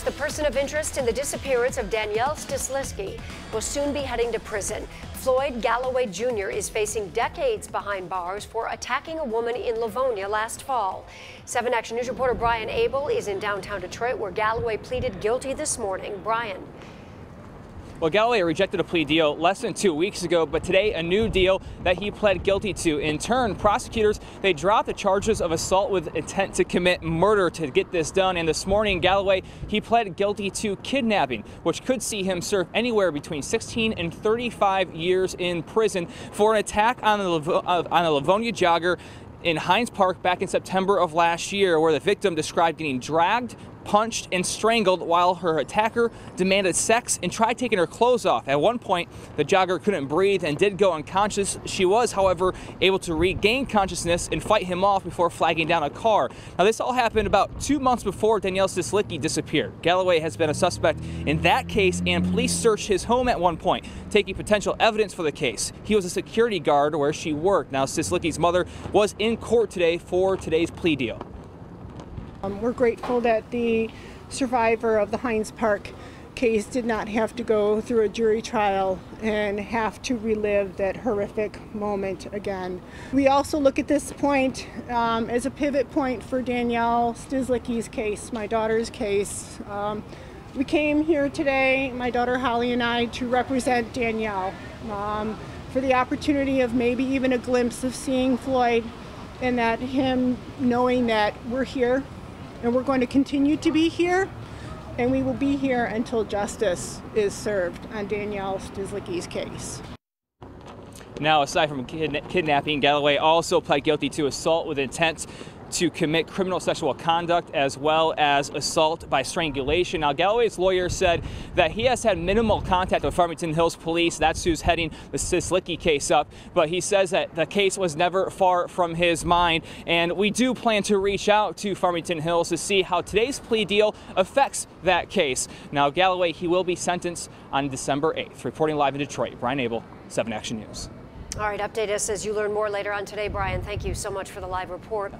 The person of interest in the disappearance of Danielle Stislicki will soon be heading to prison. Floyd Galloway Jr. is facing decades behind bars for attacking a woman in Livonia last fall. 7 Action News reporter Brian Abel is in downtown Detroit, where Galloway pleaded guilty this morning. Brian. Well, Galloway rejected a plea deal less than 2 weeks ago, but today a new deal that he pled guilty to. In turn, prosecutors, they dropped the charges of assault with intent to commit murder to get this done. And this morning, Galloway, he pled guilty to kidnapping, which could see him serve anywhere between 16 and 35 years in prison for an attack on a Livonia jogger in Hines Park back in September of last year, where the victim described getting dragged, punched, and strangled while her attacker demanded sex and tried taking her clothes off. At one point, the jogger couldn't breathe and did go unconscious. She was, however, able to regain consciousness and fight him off before flagging down a car. Now, this all happened about 2 months before Danielle Stislicki disappeared. Galloway has been a suspect in that case, and police searched his home at one point, taking potential evidence for the case. He was a security guard where she worked. Now, Stislicki's mother was in court today for today's plea deal. We're grateful that the survivor of the Hines Park case did not have to go through a jury trial and have to relive that horrific moment again. We also look at this point as a pivot point for Danielle Stislicki's case, my daughter's case. We came here today, my daughter Holly and I, to represent Danielle for the opportunity of maybe even a glimpse of seeing Floyd, and that him knowing that we're here. And we're going to continue to be here, and we will be here until justice is served on Danielle Stislicki's case. Now, aside from kidnapping, Galloway also pled guilty to assault with intent to commit criminal sexual conduct, as well as assault by strangulation. Now, Galloway's lawyer said that he has had minimal contact with Farmington Hills Police. That's who's heading the Stislicki case up. But he says that the case was never far from his mind. And we do plan to reach out to Farmington Hills to see how today's plea deal affects that case. Now, Galloway, he will be sentenced on December 8th. Reporting live in Detroit, Brian Abel, 7 Action News. All right, update us as you learn more later on today, Brian. Thank you so much for the live report.